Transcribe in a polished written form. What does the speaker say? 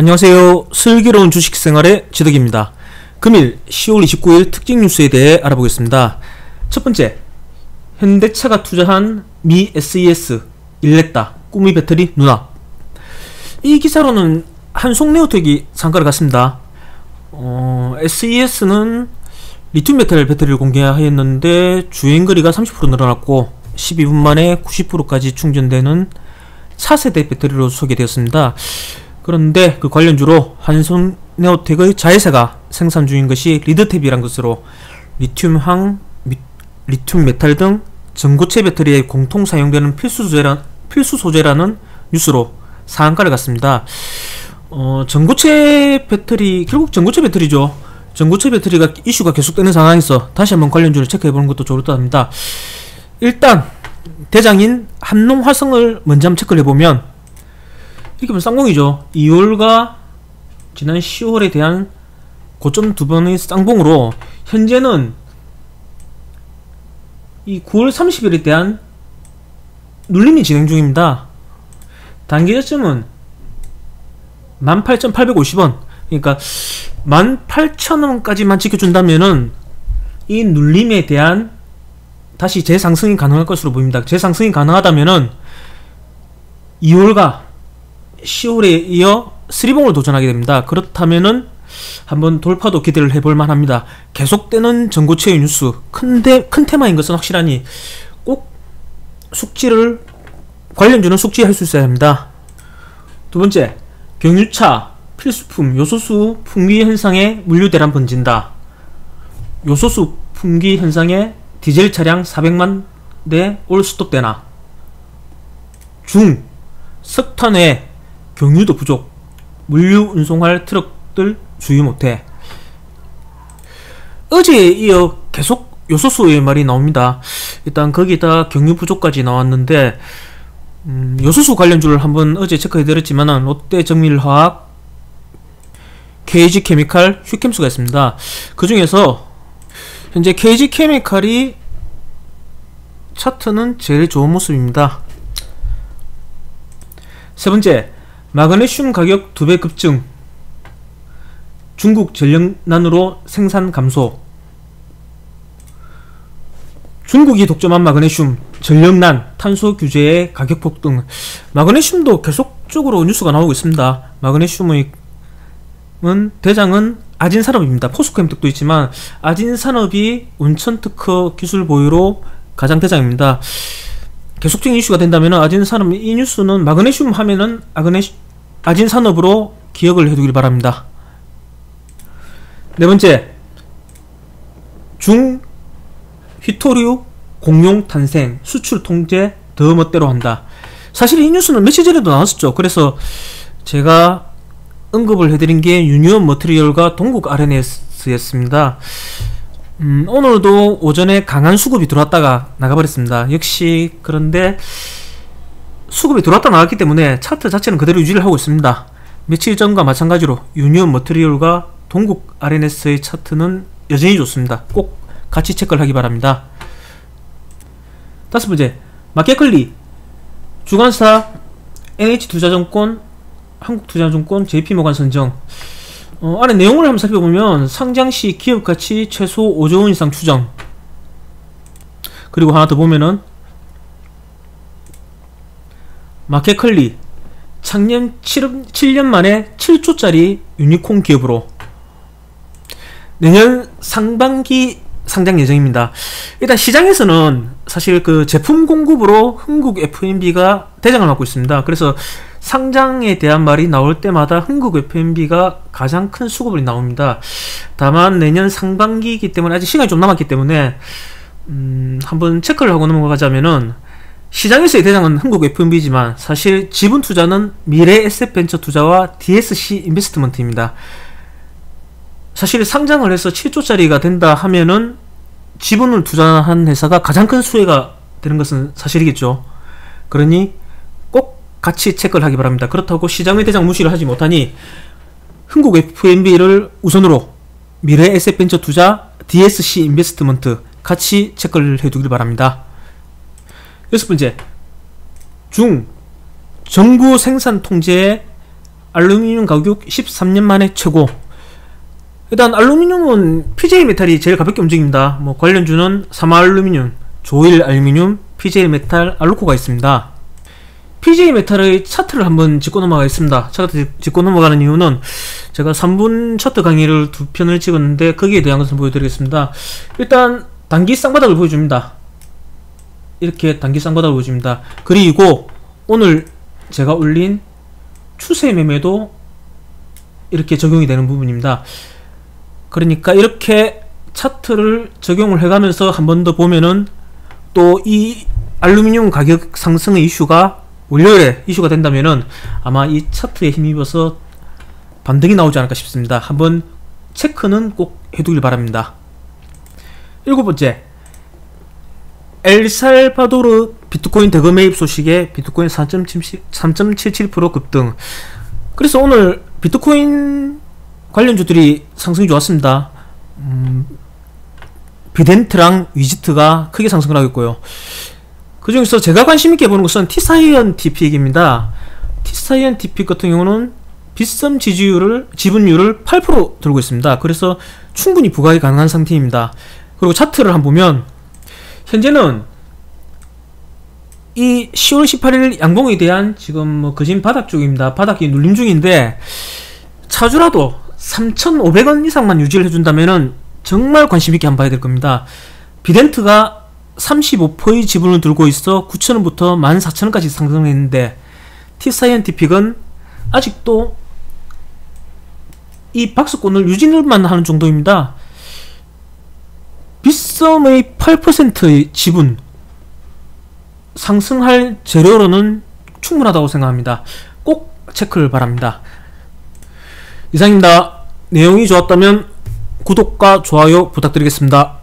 안녕하세요. 슬기로운 주식생활의 지덕입니다. 금일 10월 29일 특징 뉴스에 대해 알아보겠습니다. 첫 번째, 현대차가 투자한 미 SES 일렉다 꾸미 배터리 누락. 이 기사로는 한송네오텍이 상가를 갔습니다. SES는 리튬 메탈 배터리를 공개하였는데 주행거리가 30% 늘어났고 12분 만에 90%까지 충전되는 4세대 배터리로 소개되었습니다. 그런데 그 관련주로 한송네오텍의 자회사가 생산 중인 것이 리드탭이란 것으로 리튬 메탈 등 전고체 배터리에 공통 사용되는 필수 소재라는 뉴스로 상한가를 갔습니다. 전고체 배터리, 결국 전고체 배터리죠. 전고체 배터리가 이슈가 계속되는 상황에서 다시 한번 관련주를 체크해보는 것도 좋을 듯 합니다. 일단 대장인 한농화성을 먼저 한번 체크를 해보면 이렇게 보면 쌍봉이죠. 2월과 지난 10월에 대한 고점 두 번의 쌍봉으로 현재는 이 9월 30일에 대한 눌림이 진행 중입니다. 단기 저점은 18,850원, 그러니까 18,000원까지만 지켜준다면은 이 눌림에 대한 다시 재상승이 가능할 것으로 보입니다. 재상승이 가능하다면은 2월과 10월에 이어 스리봉을 도전하게 됩니다. 그렇다면은 한번 돌파도 기대를 해볼 만합니다. 계속되는 전고체의 뉴스, 큰 테마인 것은 확실하니 꼭 관련주는 숙지할 수 있어야 합니다. 두 번째, 경유차 필수품 요소수 품귀 현상에 물류대란 번진다. 요소수 품귀 현상에 디젤 차량 400만 대 올스톱되나. 중, 석탄에 경유도 부족, 물류 운송할 트럭들 주유 못해. 어제에 이어 계속 요소수의 말이 나옵니다. 일단 거기다 경유 부족까지 나왔는데 요소수 관련주를 한번 어제 체크해드렸지만은 롯데 정밀화학, KG케미칼, 휴캠수가 있습니다. 그 중에서 현재 KG케미칼이 차트는 제일 좋은 모습입니다. 세 번째, 마그네슘 가격 2배 급증, 중국 전력난으로 생산 감소. 중국이 독점한 마그네슘, 전력난, 탄소 규제의 가격 폭등. 마그네슘도 계속적으로 뉴스가 나오고 있습니다. 마그네슘의 대장은 아진산업입니다. 포스코엠텍도 있지만 아진산업이 온천특허 기술 보유로 가장 대장입니다. 계속적인 이슈가 된다면 아진산업, 이 뉴스는 마그네슘 하면은 아진산업으로 기억을 해두길 바랍니다. 네 번째, 중 휘토류 공룡 탄생, 수출 통제 더 멋대로 한다. 사실 이 뉴스는 며칠 전에도 나왔었죠. 그래서 제가 언급을 해드린 게 유니온 머트리얼과 동국 RNS였습니다. 오늘도 오전에 강한 수급이 들어왔다가 나가버렸습니다. 역시 그런데 수급이 들어왔다 나갔기 때문에 차트 자체는 그대로 유지를 하고 있습니다. 며칠 전과 마찬가지로 유니온 머트리얼과 동국 RNS의 차트는 여전히 좋습니다. 꼭 같이 체크를 하기 바랍니다. 다섯 번째, 마켓컬리 주관사 NH투자증권, 한국투자증권, JP모간 선정. 안에 내용을 한번 살펴보면 상장시 기업가치 최소 5조원 이상 추정. 그리고 하나 더 보면은 마켓컬리 작년 7년 만에 7조짜리 유니콘 기업으로 내년 상반기 상장 예정입니다. 일단 시장에서는 사실 그 제품 공급으로 흥국 F&B가 대장을 맡고 있습니다. 그래서 상장에 대한 말이 나올 때마다 흥국 F&B가 가장 큰 수급이 나옵니다. 다만 내년 상반기이기 때문에 아직 시간이 좀 남았기 때문에 한번 체크를 하고 넘어가자면은 시장에서의 대장은 흥국 F&B지만 사실 지분 투자는 미래에셋벤처투자와 DSC 인베스트먼트입니다. 사실 상장을 해서 7조짜리가 된다 하면은 지분을 투자한 회사가 가장 큰 수혜가 되는 것은 사실이겠죠. 그러니 꼭 같이 체크를 하기 바랍니다. 그렇다고 시장의 대장 무시를 하지 못하니 흥국 F&B를 우선으로 미래에셋벤처투자, DSC 인베스트먼트 같이 체크를 해두길 바랍니다. 여섯 번째, 중 정부 생산 통제에 알루미늄 가격 13년 만에 최고. 일단 알루미늄은 PJ메탈이 제일 가볍게 움직입니다. 뭐 관련주는 삼화알루미늄, 조일알루미늄, PJ메탈, 알루코가 있습니다. PJ메탈의 차트를 한번 짚고 넘어가겠습니다. 차트 짚고 넘어가는 이유는 제가 3분 차트 강의를 2편을 찍었는데 거기에 대한 것을 보여드리겠습니다. 일단 단기 쌍바닥을 보여줍니다. 이렇게 단기 쌍바닥을 보여줍니다. 그리고 오늘 제가 올린 추세 매매도 이렇게 적용이 되는 부분입니다. 그러니까 이렇게 차트를 적용을 해가면서 한 번 더 보면은 또 이 알루미늄 가격 상승의 이슈가 월요일에 이슈가 된다면은 아마 이 차트에 힘입어서 반등이 나오지 않을까 싶습니다. 한번 체크는 꼭 해두길 바랍니다. 7번째, 엘살바도르 비트코인 대거 매입 소식에 비트코인 3.77% 급등. 그래서 오늘 비트코인 관련주들이 상승이 좋았습니다. 비덴트랑 위지트가 크게 상승을 하고 있고요. 그 중에서 제가 관심있게 보는 것은 티사이언티픽입니다. 티사이언티픽 같은 경우는 빗썸 지분율을 8% 들고 있습니다. 그래서 충분히 부각이 가능한 상태입니다. 그리고 차트를 한번 보면 현재는 이 10월 18일 양봉에 대한 지금 뭐 거진 바닥 쪽입니다. 바닥이 눌림 중인데 차주라도 3,500원 이상만 유지를 해준다면은 정말 관심있게 한번 봐야 될 겁니다. 비덴트가 35%의 지분을 들고 있어 9,000원부터 14,000원까지 상승했는데 티사이언티픽은 아직도 이 박스권을 유지만 하는 정도입니다. 빗썸의 8%의 지분 상승할 재료로는 충분하다고 생각합니다. 꼭 체크를 바랍니다. 이상입니다. 내용이 좋았다면 구독과 좋아요 부탁드리겠습니다.